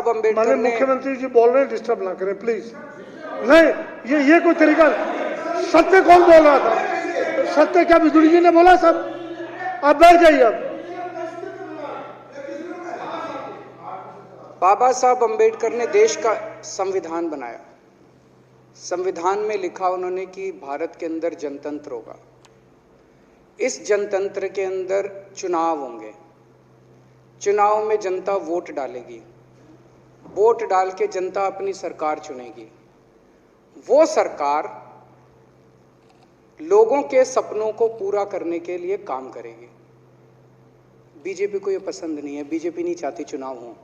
अम्बेडकर ने, मुख्यमंत्री जी बोल रहे हैं, डिस्टर्ब ना करें प्लीज। नहीं, ये कोई तरीका? सत्य कौन बोल रहा था? सत्य क्या बिजुली जी ने बोला? सब आप बैठ जाइए। अब बाबा साहब अम्बेडकर ने देश का संविधान बनाया। संविधान में लिखा उन्होंने कि भारत के अंदर जनतंत्र होगा। इस जनतंत्र के अंदर चुनाव होंगे। चुनाव में जनता वोट डालेगी। वोट डाल के जनता अपनी सरकार चुनेगी। वो सरकार लोगों के सपनों को पूरा करने के लिए काम करेगी। बीजेपी को ये पसंद नहीं है। बीजेपी नहीं चाहती चुनाव हो।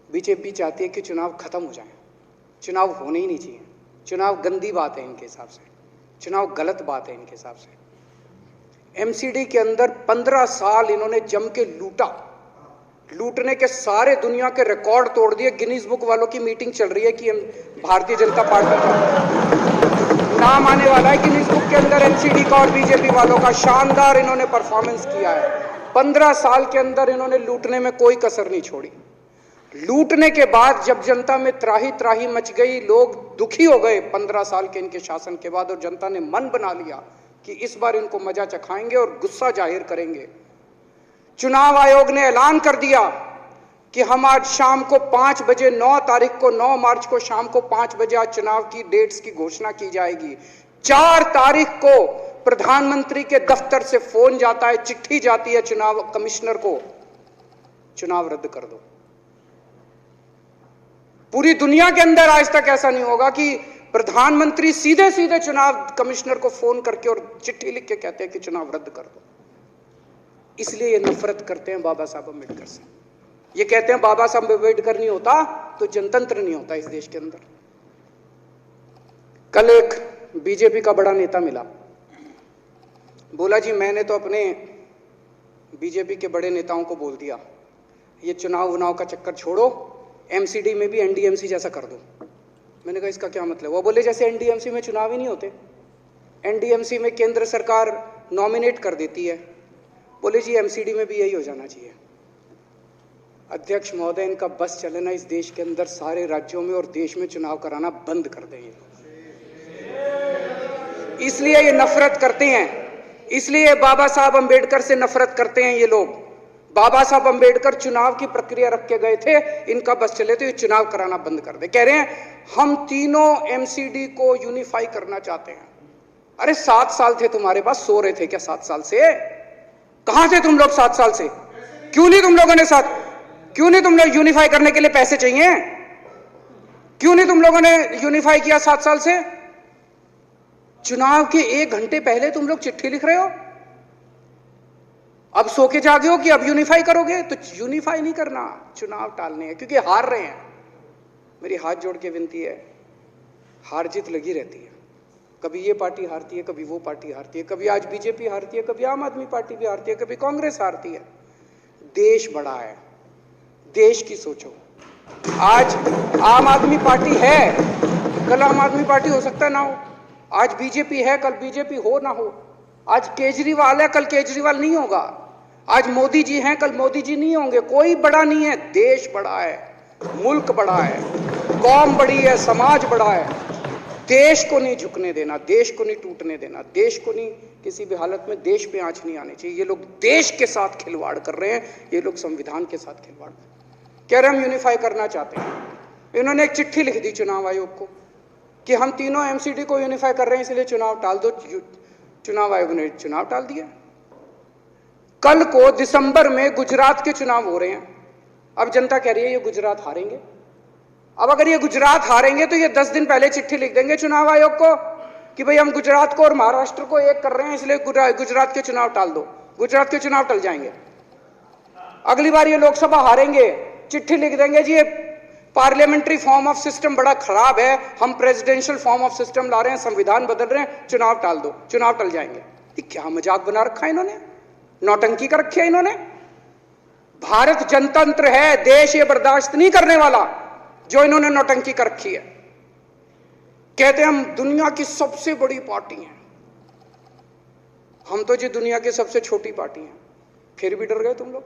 बीजेपी चाहती है कि चुनाव खत्म हो जाए। चुनाव होने ही नहीं चाहिए। चुनाव गंदी बात है इनके हिसाब से। चुनाव गलत बात है इनके हिसाब से। एमसीडी के अंदर 15 साल इन्होंने जम के लूटा। लूटने के सारे दुनिया के रिकॉर्ड तोड़ दिए। गिनीज बुक वालों की मीटिंग चल रही है कि भारतीय जनता पार्टी का नाम आने वाला है गिनीज बुक के अंदर एमसीडी का और बीजेपी वालों का। शानदार इन्होंने परफॉर्मेंस किया है। 15 साल के अंदर इन्होंने लूटने में कोई कसर नहीं छोड़ी। लूटने के बाद जब जनता में त्राही त्राही मच गई, लोग दुखी हो गए 15 साल के इनके शासन के बाद, और जनता ने मन बना लिया कि इस बार इनको मजा चखाएंगे और गुस्सा जाहिर करेंगे। चुनाव आयोग ने ऐलान कर दिया कि हम आज शाम को 5 बजे 9 तारीख को 9 मार्च को शाम को 5 बजे आज चुनाव की डेट्स की घोषणा की जाएगी। 4 तारीख को प्रधानमंत्री के दफ्तर से फोन जाता है, चिट्ठी जाती है चुनाव कमिश्नर को, चुनाव रद्द कर दो। पूरी दुनिया के अंदर आज तक ऐसा नहीं होगा कि प्रधानमंत्री सीधे सीधे चुनाव कमिश्नर को फोन करके और चिट्ठी लिख के कहते हैं कि चुनाव रद्द कर दो। इसलिए ये नफरत करते हैं बाबा साहब अम्बेडकर से। ये कहते हैं बाबा साहब अम्बेडकर नहीं होता तो जनतंत्र नहीं होता इस देश के अंदर। कल एक बीजेपी का बड़ा नेता मिला, बोला जी मैंने तो अपने बीजेपी के बड़े नेताओं को बोल दिया ये चुनाव का चक्कर छोड़ो, एमसीडी में भी एनडीएमसी जैसा कर दो। मैंने कहा इसका क्या मतलब? वो बोले जैसे एनडीएमसी में चुनाव ही नहीं होते, एनडीएमसी में केंद्र सरकार नॉमिनेट कर देती है। बोले जी एमसीडी में भी यही हो जाना चाहिए। अध्यक्ष महोदय, इनका बस चले ना इस देश के अंदर सारे राज्यों में और देश में चुनाव कराना बंद कर दें। इसलिए ये नफरत करते हैं, इसलिए बाबा साहब अम्बेडकर से नफरत करते हैं ये लोग। बाबा साहब अम्बेडकर चुनाव की प्रक्रिया रख के गए थे, इनका बस चले तो ये चुनाव कराना बंद कर दे। कह रहे हैं हम तीनों एमसीडी को यूनिफाई करना चाहते हैं। अरे 7 साल थे तुम्हारे पास, सो रहे थे क्या 7 साल से? कहां थे तुम लोग 7 साल से? क्यों नहीं तुम लोगों ने क्यों नहीं तुम लोग यूनिफाई करने के लिए पैसे चाहिए? क्यों नहीं तुम लोगों ने यूनिफाई किया 7 साल से? चुनाव के 1 घंटे पहले तुम लोग चिट्ठी लिख रहे हो। अब सो के जागे हो कि अब यूनिफाई करोगे? तो यूनिफाई नहीं करना, चुनाव टालने हैं क्योंकि हार रहे हैं। मेरी हाथ जोड़ के विनती है, हार जीत लगी रहती है। कभी ये पार्टी हारती है, कभी वो पार्टी हारती है, कभी आज बीजेपी हारती है, कभी आम आदमी पार्टी भी हारती है, कभी कांग्रेस हारती है। देश बड़ा है, देश की सोचो। आज आम आदमी पार्टी है, कल आम आदमी पार्टी हो सकता है ना हो। आज बीजेपी है, कल बीजेपी हो ना हो। आज केजरीवाल है, कल केजरीवाल नहीं होगा। आज मोदी जी हैं, कल मोदी जी नहीं होंगे। कोई बड़ा नहीं है, देश बड़ा है, मुल्क बड़ा है, कौम बड़ी है, समाज बड़ा है। देश को नहीं झुकने देना, देश को नहीं टूटने देना, देश को नहीं किसी भी हालत में देश पे आंच नहीं आनी चाहिए। ये लोग देश के साथ खिलवाड़ कर रहे हैं, ये लोग संविधान के साथ खिलवाड़ कह रहे हैं। हम यूनिफाई करना चाहते हैं। इन्होंने एक चिट्ठी लिख दी चुनाव आयोग को कि हम तीनों एमसीडी को यूनिफाई कर रहे हैं, इसलिए चुनाव टाल दो। चुनाव आयोग ने चुनाव टाल दिया। कल को दिसंबर में गुजरात के चुनाव हो रहे हैं। अब जनता कह रही है ये गुजरात हारेंगे। अब अगर ये गुजरात हारेंगे तो ये 10 दिन पहले चिट्ठी लिख देंगे चुनाव आयोग को कि भाई हम गुजरात को और महाराष्ट्र को एक कर रहे हैं, इसलिए गुजरात के चुनाव टाल दो। गुजरात के चुनाव टल जाएंगे। अगली बार ये लोकसभा हारेंगे, चिट्ठी लिख देंगे जी ये पार्लियामेंट्री फॉर्म ऑफ सिस्टम बड़ा खराब है, हम प्रेसिडेंशियल फॉर्म ऑफ सिस्टम ला रहे हैं, संविधान बदल रहे हैं, चुनाव टाल दो। चुनाव टल जाएंगे। ये क्या मजाक बना रखा है इन्होंने, नौटंकी कर रखी है इन्होंने। भारत जनतंत्र है, देश ये बर्दाश्त नहीं करने वाला जो इन्होंने नौटंकी कर रखी है। कहते हैं हम दुनिया की सबसे बड़ी पार्टी हैं, हम तो जी दुनिया की सबसे छोटी पार्टी हैं। फिर भी डर गए तुम लोग।